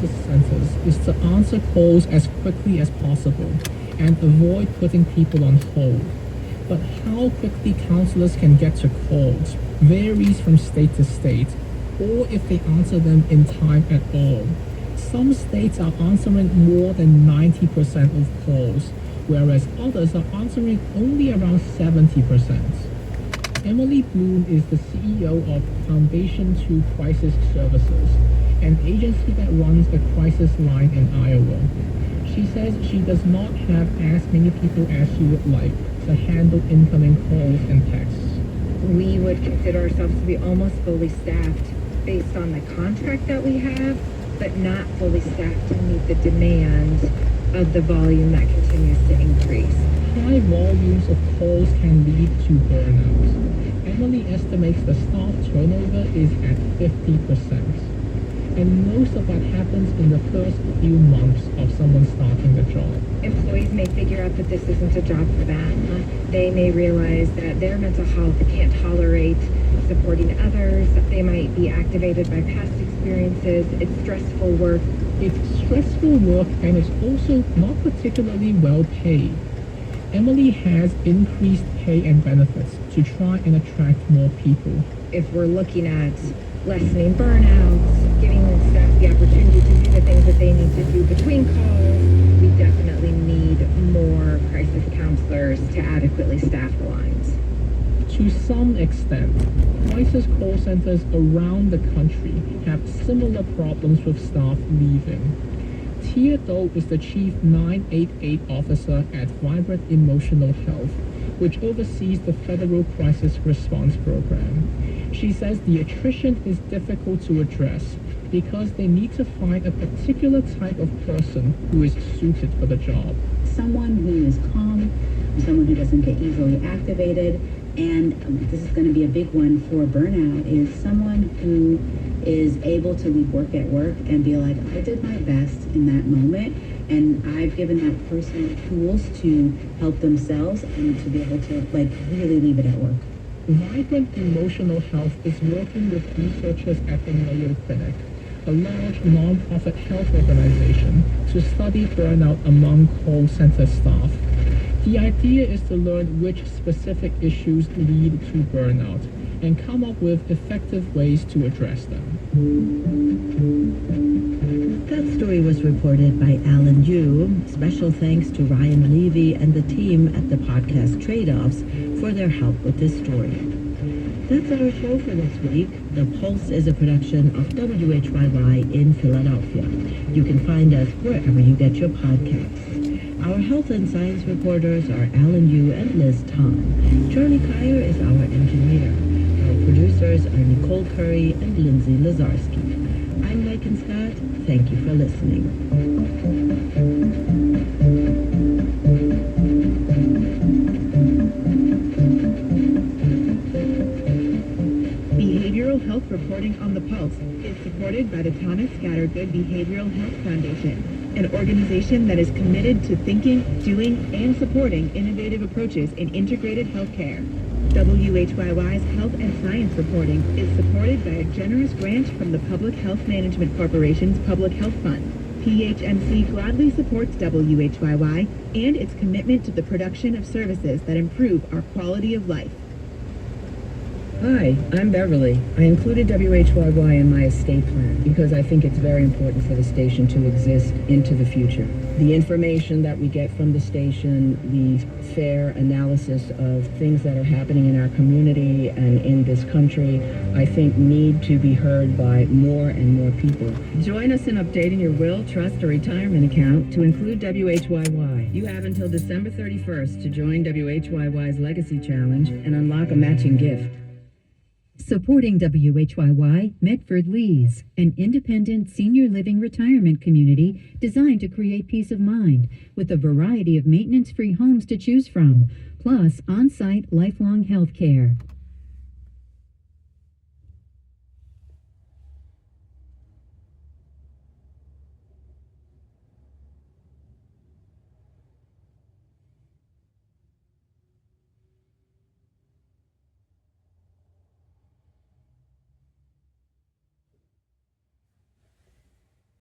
crisis centers is to answer calls as quickly as possible and avoid putting people on hold. But how quickly counselors can get to calls varies from state to state, or if they answer them in time at all. Some states are answering more than 90% of calls, whereas others are answering only around 70%. Emily Bloom is the CEO of Foundation 2 Crisis Services, an agency that runs a crisis line in Iowa. She says she does not have as many people as she would like to handle incoming calls and texts. We would consider ourselves to be almost fully staffed based on the contract that we have, but not fully staffed to meet the demand of the volume that continues to increase. High volumes of calls can lead to burnout. Emily estimates the staff turnover is at 50%. And most of that happens in the first few months of someone starting the job. Employees may figure out that this isn't a job for them. They may realize that their mental health can't tolerate supporting others. They might be activated by past experiences. It's stressful work. It's stressful work, and it's also not particularly well paid. Emily has increased pay and benefits to try and attract more people. If we're looking at lessening burnouts, giving staff the opportunity to do the things that they need to do between calls, we definitely need more crisis counselors to adequately staff the lines. To some extent, crisis call centers around the country have similar problems with staff leaving. Tia Do is the Chief 988 Officer at Vibrant Emotional Health, which oversees the Federal Crisis Response Program. She says the attrition is difficult to address because they need to find a particular type of person who is suited for the job. Someone who is calm, someone who doesn't get easily activated, and this is going to be a big one for burnout, is someone who is able to leave work at work and be like, I did my best in that moment, and I've given that person tools to help themselves and to be able to really leave it at work. Vibrant Emotional Health is working with researchers at the Mayo Clinic, a large non-profit health organization, to study burnout among call center staff. The idea is to learn which specific issues lead to burnout and come up with effective ways to address them. That story was reported by Alan Yu. Special thanks to Ryan Levy and the team at the podcast Trade-Offs for their help with this story. That's our show for this week. The Pulse is a production of WHYY in Philadelphia. You can find us wherever you get your podcasts. Our health and science reporters are Alan Yu and Liz Tom. Charlie Kyer is our engineer. Our producers are Nicole Curry and Lindsay Lazarski. I'm Megan Scott. Thank you for listening. Behavioral health reporting on the Pulse is supported by the Thomas Scattergood Behavioral Health Foundation, an organization that is committed to thinking, doing, and supporting innovative approaches in integrated healthcare. WHYY's health and science reporting is supported by a generous grant from the Public Health Management Corporation's Public Health Fund. PHMC gladly supports WHYY and its commitment to the production of services that improve our quality of life. Hi, I'm Beverly. I included WHYY in my estate plan because I think it's very important for the station to exist into the future. The information that we get from the station, the fair analysis of things that are happening in our community and in this country, I think need to be heard by more and more people. Join us in updating your will, trust, or retirement account to include WHYY. You have until December 31st to join WHYY's Legacy Challenge and unlock a matching gift. Supporting WHYY, Medford Lees, an independent senior living retirement community designed to create peace of mind with a variety of maintenance-free homes to choose from, plus on-site lifelong health care.